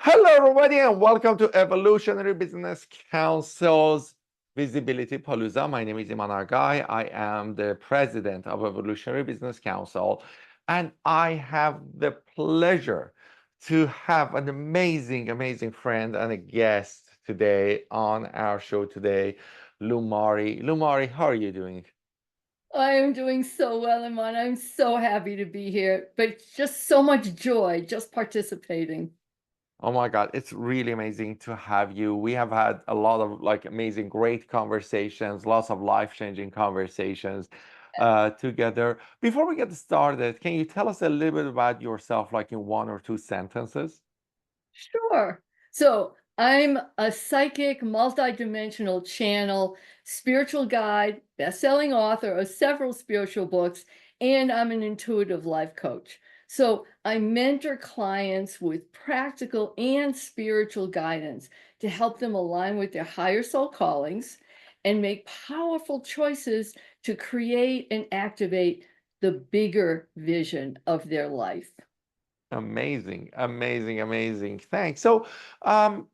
Hello, everybody, and welcome to Evolutionary Business Council's Visibility Palooza. My name is Iman Argai. I am the president of Evolutionary Business Council, and I have the pleasure to have an amazing friend and a guest today on our show today, Lumari. Lumari, how are you doing? I am doing so well, Iman. I'm so happy to be here, but just so much joy just participating. Oh my God, it's really amazing to have you. We have had a lot of amazing, great conversations, lots of life-changing conversations together. Before we get started, can you tell us a little bit about yourself, like in one or two sentences? Sure. So I'm a psychic, multidimensional channel, spiritual guide, best-selling author of several spiritual books, and I'm an intuitive life coach. So I mentor clients with practical and spiritual guidance to help them align with their higher soul callings and make powerful choices to create and activate the bigger vision of their life. Amazing. Thanks. So,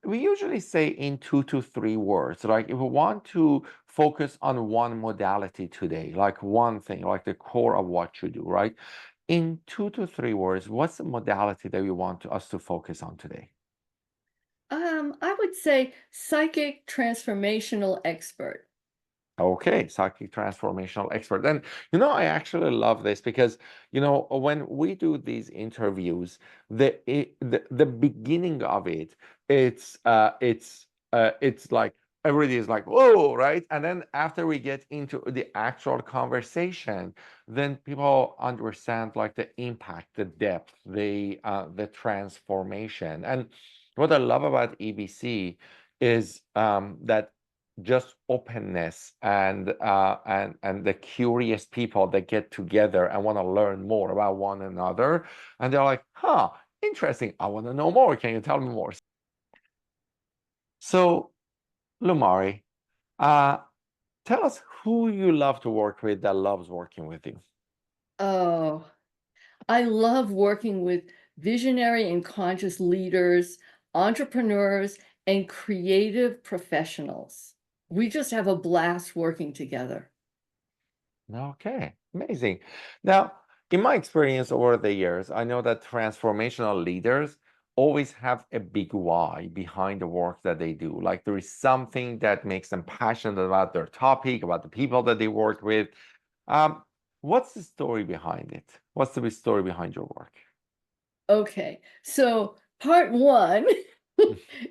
we usually say in 2 to 3 words, like if we want to focus on one modality today, like one thing, like the core of what you do, right? In 2 to 3 words, what's the modality that you want us to focus on today? I would say psychic transformational expert. Okay, psychic transformational expert. And I actually love this because when we do these interviews, the beginning of it, it's like everybody is like, whoa, right? And then after we get into the actual conversation, then people understand like the impact, the depth, the transformation. And what I love about EBC is that just openness and the curious people that get together and want to learn more about one another, and they're like, huh, interesting, I want to know more, can you tell me more? So, Lumari, uh tell us who you love to work with that loves working with you. Oh, I love working with visionary and conscious leaders, entrepreneurs, and creative professionals. We just have a blast working together. Okay, amazing. Now, in my experience over the years, I know that transformational leaders always have a big why behind the work that they do. Like there is something that makes them passionate about their topic, about the people that they work with. Um, what's the story behind it? What's the story behind your work? Okay, so part one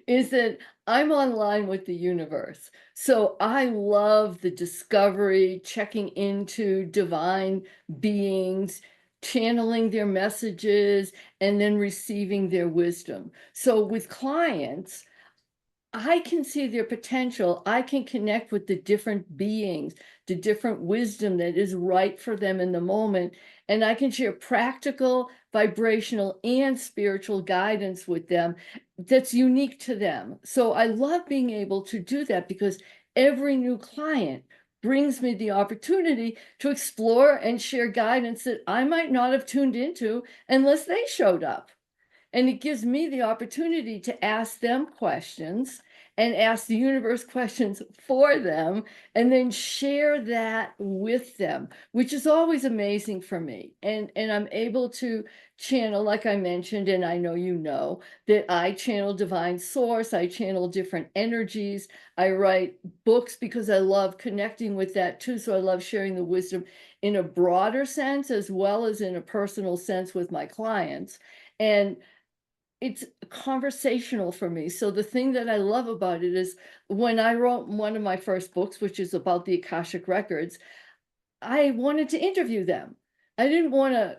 is that I'm online with the universe. So I love the discovery, checking into divine beings, channeling their messages, and then receiving their wisdom. So with clients, I can see their potential. I can connect with the different beings, the different wisdom that is right for them in the moment. And I can share practical, vibrational, and spiritual guidance with them that's unique to them. So I love being able to do that because every new client brings me the opportunity to explore and share guidance that I might not have tuned into unless they showed up. And it gives me the opportunity to ask them questions and ask the universe questions for them and then share that with them, which is always amazing for me. And I'm able to channel, like I mentioned, and I know you know, that I channel divine source, I channel different energies. I write books because I love connecting with that too. So I love sharing the wisdom in a broader sense as well as in a personal sense with my clients. And it's conversational for me. So the thing that I love about it is when I wrote one of my first books, which is about the Akashic Records, I wanted to interview them. I didn't want to,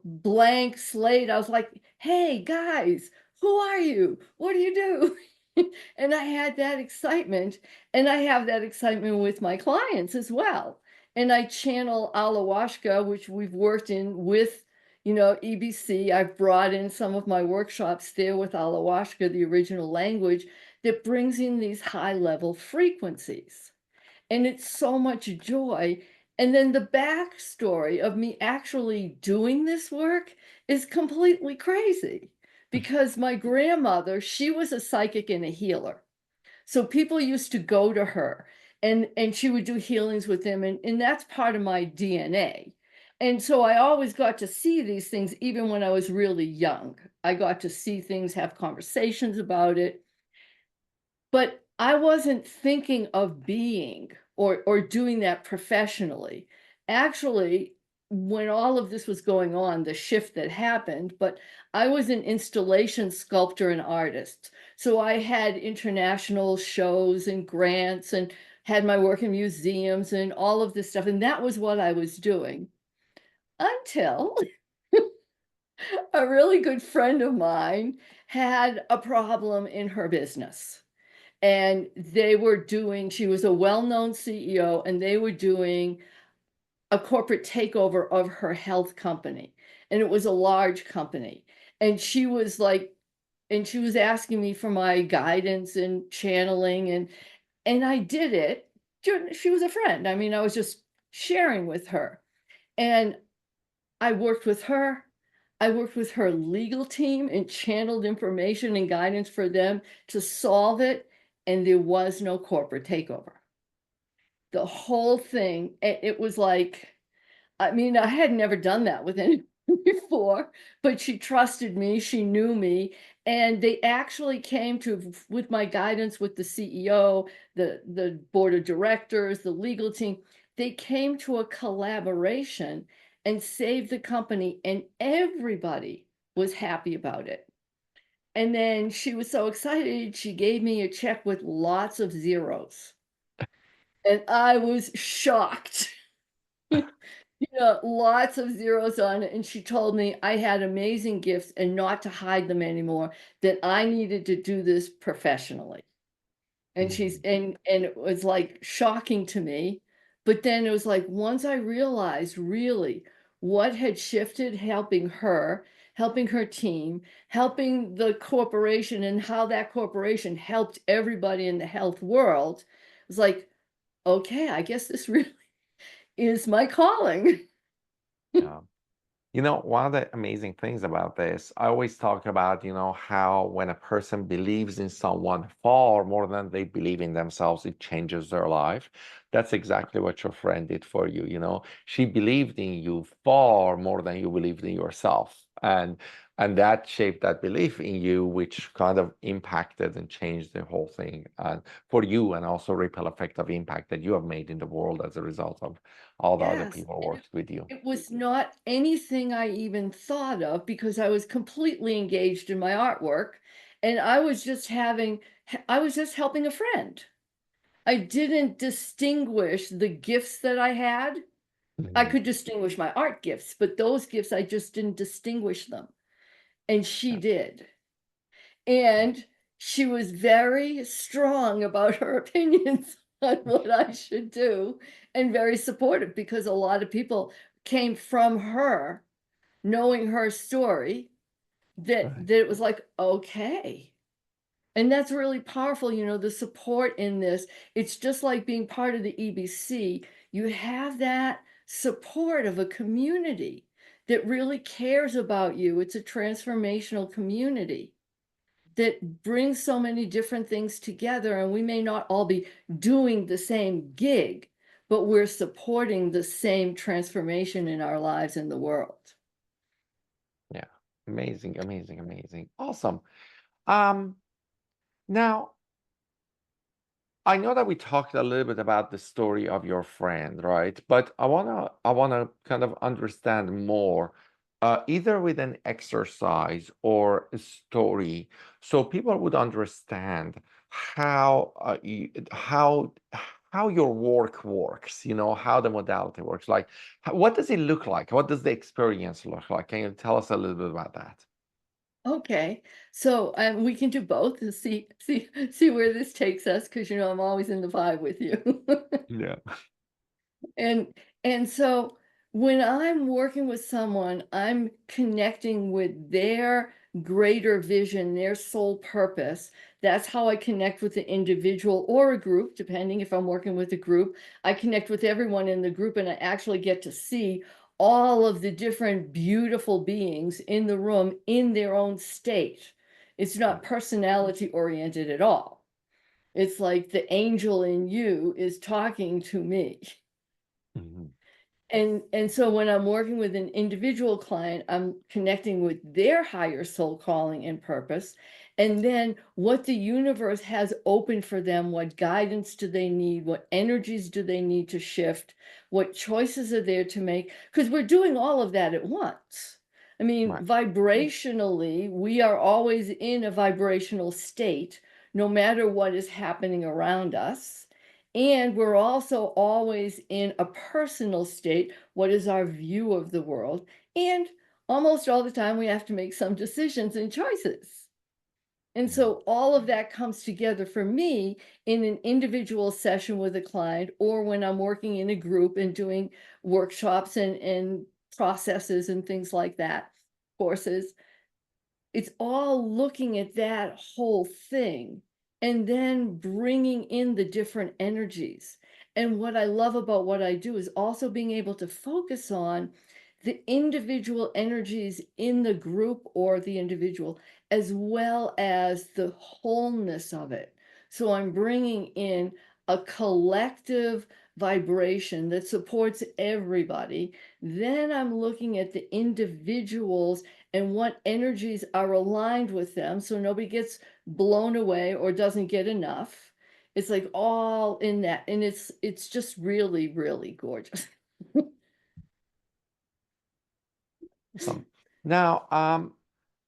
blank slate. I was like, hey, guys, who are you? What do you do? And I had that excitement. And I have that excitement with my clients as well. And I channel Alawashka, which we've worked in with, EBC. I've brought in some of my workshops there with Alawashka, the original language, that brings in these high level frequencies. And it's so much joy. And then the backstory of me actually doing this work is completely crazy because my grandmother, she was a psychic and a healer. So people used to go to her and she would do healings with them. And that's part of my DNA. And so I always got to see these things, even when I was really young. I got to see things, have conversations about it. But I wasn't thinking of being or doing that professionally. Actually, when all of this was going on, the shift that happened, but I was an installation sculptor and artist. So I had international shows and grants and had my work in museums and all of this stuff. And that was what I was doing until a really good friend of mine had a problem in her business. And they were doing, she was a well-known CEO, and they were doing a corporate takeover of her health company. And it was a large company. And she was like, and she was asking me for my guidance and channeling, and I did it. She was a friend. I mean, I was just sharing with her. And I worked with her. I worked with her legal team and channeled information and guidance for them to solve it, and there was no corporate takeover. The whole thing, it was like, I mean, I had never done that with anyone before, but she trusted me, she knew me, and they actually came to, with my guidance with the CEO, the board of directors, the legal team, they came to a collaboration and saved the company, and everybody was happy about it. And then she was so excited, she gave me a check with lots of zeros, and I was shocked. Lots of zeros on it, and she told me I had amazing gifts and not to hide them anymore, that I needed to do this professionally. And she's Mhm. and it was, like, shocking to me, but then it was like, once I realized really what had shifted, helping her team, helping the corporation, and how that corporation helped everybody in the health world, it was like, "Okay, I guess this really is my calling." Yeah. One of the amazing things about this, I always talk about, how when a person believes in someone far more than they believe in themselves, it changes their life. That's exactly what your friend did for you, She believed in you far more than you believed in yourself. And that shaped that belief in you, which kind of impacted and changed the whole thing for you, and also ripple effect of impact that you have made in the world as a result of all the other Yes, people who and worked with you. it was not anything I even thought of, because I was completely engaged in my artwork, and I was just helping a friend. I didn't distinguish the gifts that I had. I Mhm. could distinguish my art gifts, but those gifts, I just didn't distinguish them, and she Yeah. did. And she was very strong about her opinions on what I should do, and very supportive, because a lot of people came from her, knowing her story, Right. that it was like, okay. And that's really powerful, the support in this. It's just like being part of the EBC. You have that support of a community that really cares about you. It's a transformational community that brings so many different things together, and we may not all be doing the same gig, but we're supporting the same transformation in our lives in the world. Yeah. Amazing, amazing, amazing. Awesome. Um, Now I know that we talked a little bit about the story of your friend, right? But I wanna kind of understand more, either with an exercise or a story, so people would understand how how your work works, how the modality works. Like, what does it look like? What does the experience look like? Can you tell us a little bit about that? Okay, so we can do both and see where this takes us, because I'm always in the vibe with you. Yeah. And so when I'm working with someone, I'm connecting with their greater vision, their soul purpose. That's how I connect with the individual or a group, depending if I'm working with a group. I connect with everyone in the group, and I actually get to see all of the different beautiful beings in the room in their own state. It's not personality oriented at all. It's like the angel in you is talking to me. Mhm. And so when I'm working with an individual client, I'm connecting with their higher soul calling and purpose. And then what the universe has open for them, what guidance do they need? What energies do they need to shift? What choices are there to make? Because we're doing all of that at once. I mean, Right. vibrationally, we are always in a vibrational state, no matter what is happening around us. And we're also always in a personal state. What is our view of the world? And almost all the time, we have to make some decisions and choices. And Mhm. so all of that comes together for me in an individual session with a client, or when I'm working in a group and doing workshops and processes and things like that, courses. It's all looking at that whole thing and then bringing in the different energies. And what I love about what I do is also being able to focus on the individual energies in the group or the individual, as well as the wholeness of it. So I'm bringing in a collective vibration that supports everybody. Then I'm looking at the individuals and what energies are aligned with them so nobody gets blown away or doesn't get enough. It's like all in that, and it's just really, really gorgeous. Awesome. Now,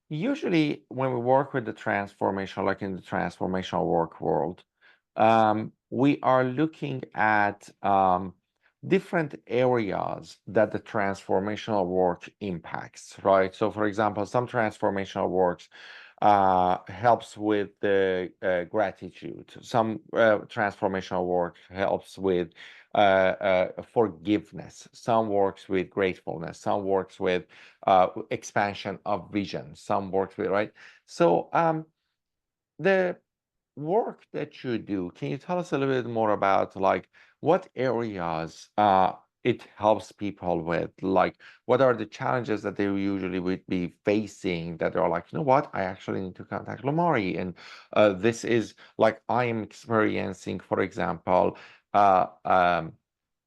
usually when we work with the transformation, like in the transformational work world, we are looking at different areas that the transformational work impacts, right? So, for example, some transformational works helps with the gratitude. Some transformational work helps with forgiveness. Some works with gratefulness. Some works with expansion of vision. Some works with, right? So the work that you do, can you tell us a little bit more about like what areas it helps people with? Like what are the challenges that they usually would be facing that are like, you know what, I actually need to contact Lumari. And this is like I am experiencing, for example, uh, um,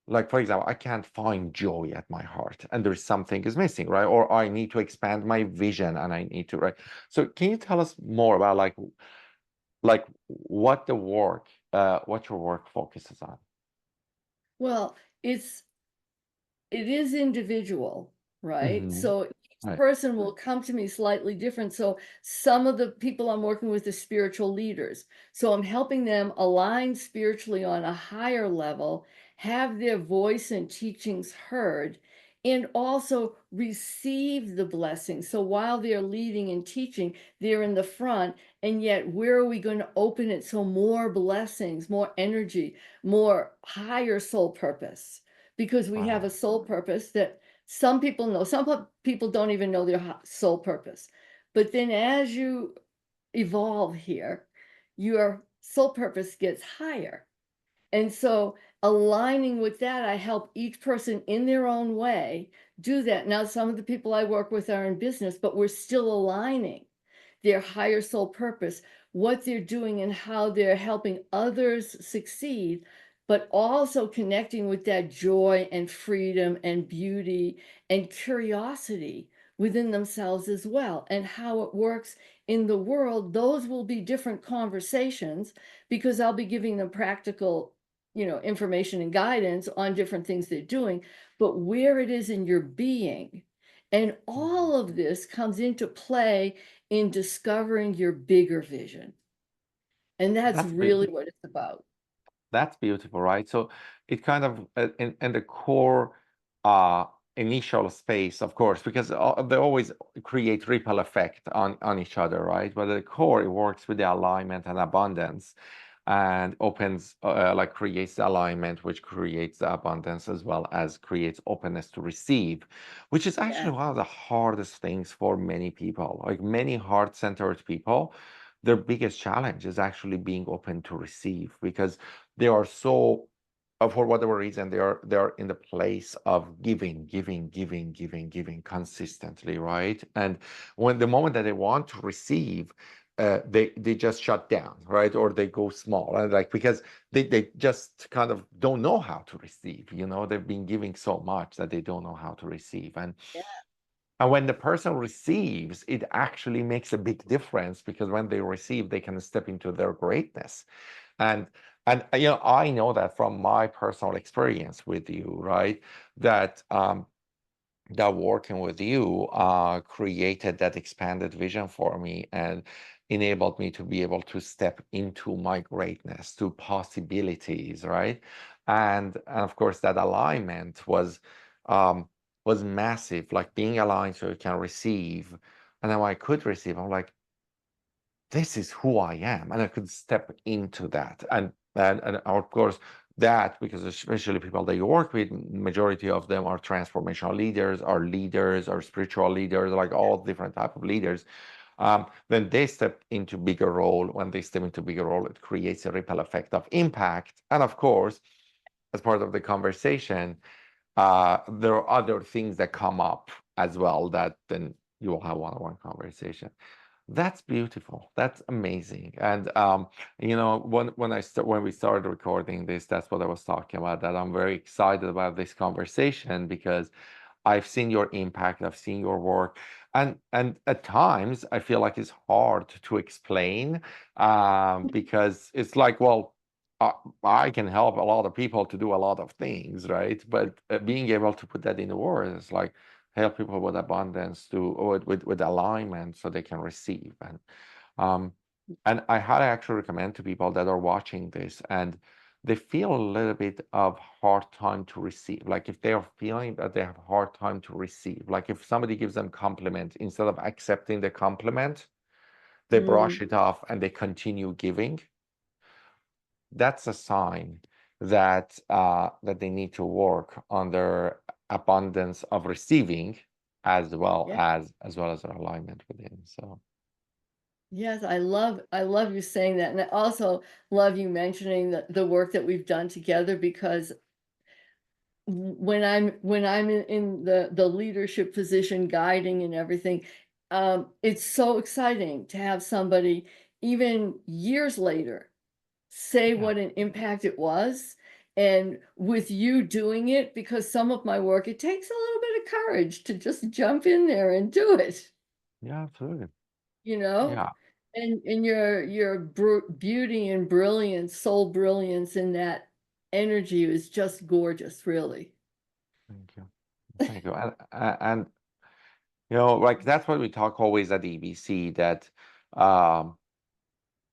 like for example, I can't find joy at my heart and there's something is missing, right? Or I need to expand my vision and I need to, right? So can you tell us more about like what the work what your work focuses on? Well, it is individual, right? Hmm. So each Right. person will come to me slightly different. So some of the people I'm working with are spiritual leaders. So I'm helping them align spiritually on a higher level, have their voice and teachings heard, and also receive the blessing. So while they're leading and teaching, they're in the front. And yet, where are we going to open it so more blessings, more energy, more higher soul purpose? Because we have Wow. a soul purpose that some people know. Some people don't even know their soul purpose. But then as you evolve here, your soul purpose gets higher. And so aligning with that, I help each person in their own way do that. Now, some of the people I work with are in business, but we're still aligning their higher soul purpose, what they're doing and how they're helping others succeed, but also connecting with that joy and freedom and beauty and curiosity within themselves as well, and how it works in the world. Those will be different conversations because I'll be giving them practical, information and guidance on different things they're doing, but where it is in your being. And Mhm. all of this comes into play in discovering your bigger vision. And that's That's be- really what it's about. that's beautiful, right? So it kind of in the core uh initial space, of course, because they always create ripple effect on each other, right? But at the core, it works with the alignment and abundance and opens like creates the alignment, which creates the abundance as well as creates openness to receive, which is actually Yeah. one of the hardest things for many people. Like many heart-centered people, their biggest challenge is actually being open to receive because they are so for whatever reason, they are in the place of giving consistently, right? And when the moment that they want to receive, they just shut down, right? Or they go small, and like because they just kind of don't know how to receive. They've been giving so much that they don't know how to receive, and when the person receives, it actually makes a big difference, because when they receive, they can step into their greatness. And I know that from my personal experience with you, right? That working with you created that expanded vision for me and enabled me to be able to step into my greatness, to possibilities, right? And of course, that alignment was massive, like being aligned so you can receive. And then when I could receive, I'm like, this is who I am, and I could step into that. And of course, that, because especially people that you work with, majority of them are transformational leaders, are spiritual leaders, like all different type of leaders. When they step into bigger role, it creates a ripple effect of impact. And of course, as part of the conversation, there are other things that come up as well, that then you will have one-on-one conversation. That's beautiful. That's amazing. And when we started recording this, that's what I was talking about. That I'm very excited about this conversation, because I've seen your impact, I've seen your work, and at times I feel like it's hard to explain, because it's like, well, I, I can help a lot of people to do a lot of things, right? But being able to put that into words, like help people with abundance, or with alignment, so they can receive. Um, and I highly actually recommend to people that are watching this and they feel a little bit of hard time to receive. Like if they are feeling that they have a hard time to receive, like if somebody gives them compliment, instead of accepting the compliment, they brush Mm, it off and they continue giving. That's a sign that they need to work on their abundance of receiving, as well yeah. as their alignment within. So Yes, I love you saying that. And I also love you mentioning the work that we've done together, because when I'm in the leadership position, guiding and everything, it's so exciting to have somebody even years later say yeah, what an impact it was. And with you doing it, because some of my work, it takes a little bit of courage to just jump in there and do it, yeah, absolutely, you know? yeah. And your beauty and brilliance, soul brilliance in that energy is just gorgeous, really. Thank you, thank you, and like that's what we talk always at EBC, that um,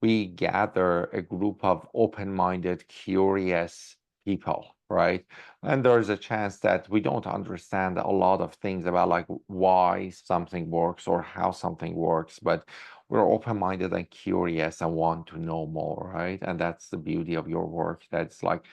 we gather a group of open-minded, curious people, right? And there's a chance that we don't understand a lot of things about like why something works or how something works, but we're open-minded and curious and want to know more, right? And that's the beauty of your work. That's like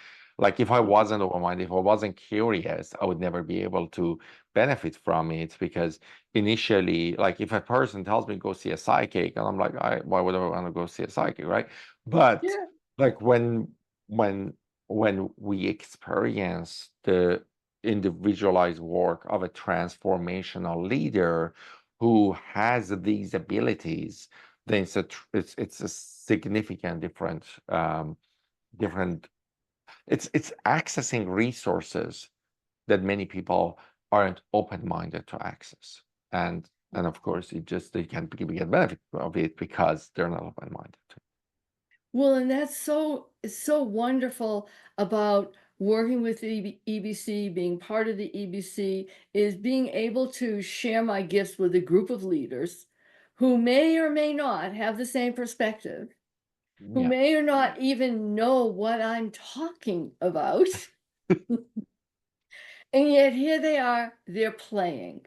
if I wasn't open-minded, if I wasn't curious, I would never be able to benefit from it, because initially, like if a person tells me go see a psychic, and I'm like, why would I want to go see a psychic, right? But Yeah. like when when we experience the individualized work of a transformational leader who has these abilities, then it's a significant different. It's accessing resources that many people aren't open-minded to access. And of course, they can't get benefit of it because they're not open-minded. Well, and that's so wonderful about working with the EBC, being part of the EBC, is being able to share my gifts with a group of leaders who may or may not have the same perspective, who Yeah. may or not even know what I'm talking about. And yet here they are, they're playing.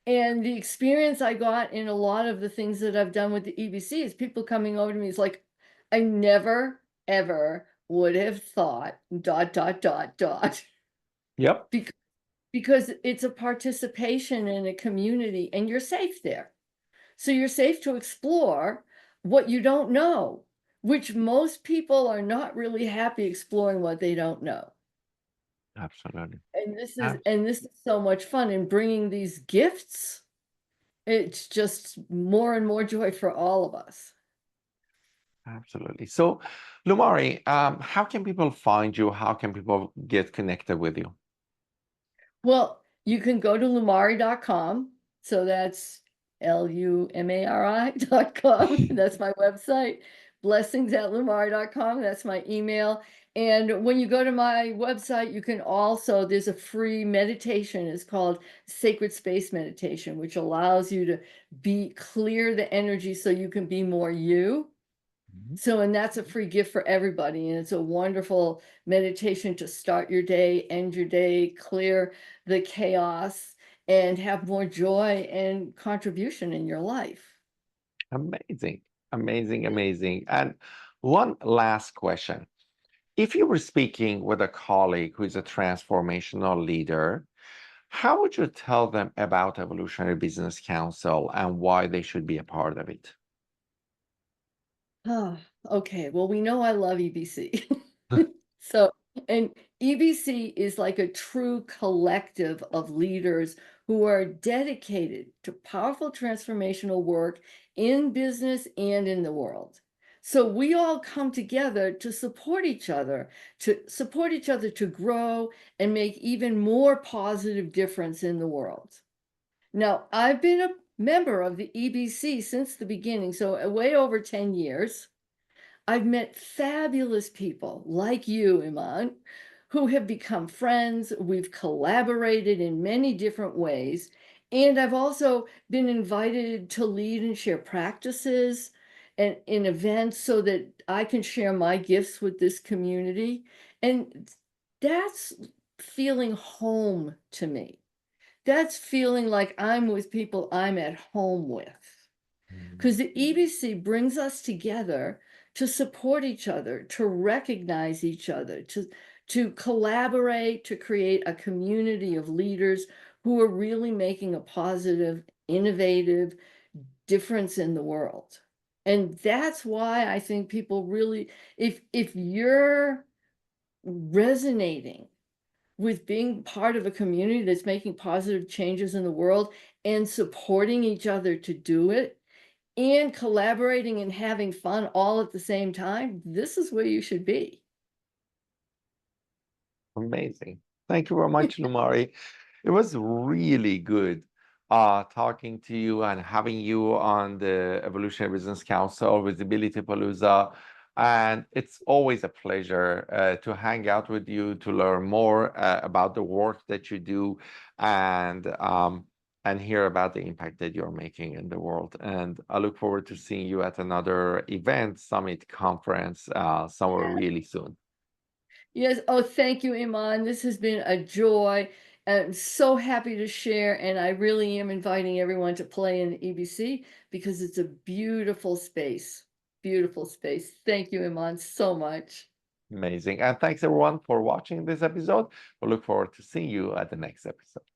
And the experience I got in a lot of the things that I've done with the EBC is people coming over to me. It's like, I never, ever would have thought, dot, dot, dot, dot, Yep. bec- because it's a participation in a community and you're safe there. So you're safe to explore what you don't know, which most people are not really happy exploring what they don't know. Absolutely. And this is so much fun, and bringing these gifts, it's just more and more joy for all of us. Absolutely. So, Lumari, how can people find you? How can people get connected with you? Well, you can go to lumari.com. So that's LUMARI.com. That's my website. Blessings@lumari.com. That's my email. And when you go to my website, you can also, there's a free meditation. It's called Sacred Space Meditation, which allows you to clear the energy so you can be more you. Mhm. So, and that's a free gift for everybody. And it's a wonderful meditation to start your day, end your day, clear the chaos, and have more joy and contribution in your life. Amazing, amazing, amazing. And one last question. If you were speaking with a colleague who is a transformational leader, how would you tell them about Evolutionary Business Council and why they should be a part of it? Ah, okay. Well, we know I love EBC. So, and EBC is like a true collective of leaders who are dedicated to powerful transformational work in business and in the world. So we all come together to support each other to grow and make even more positive difference in the world. Now, I've been a member of the EBC since the beginning, so way over 10 years. I've met fabulous people like you, Iman, who have become friends. We've collaborated in many different ways. And I've also been invited to lead and share practices and in events so that I can share my gifts with this community. And that's feeling home to me. That's feeling like I'm with people I'm at home with. Mhm. Because the EBC brings us together to support each other, to recognize each other, to collaborate, to create a community of leaders who are really making a positive, innovative difference in the world. And that's why I think people really, if you're resonating with being part of a community that's making positive changes in the world and supporting each other to do it, and collaborating and having fun all at the same time, this is where you should be. Amazing. Thank you very much, Lumari. It was really good talking to you and having you on the Evolutionary Business Council, Visibility Palooza. And it's always a pleasure to hang out with you, to learn more about the work that you do and hear about the impact that you're making in the world. And I look forward to seeing you at another event, summit, conference, somewhere Yeah. really soon. Yes. Oh, thank you, Iman. This has been a joy. I'm so happy to share, and I really am inviting everyone to play in the EBC because it's a beautiful space. Beautiful space. Thank you, Iman, so much. Amazing. And thanks everyone for watching this episode. We look forward to seeing you at the next episode.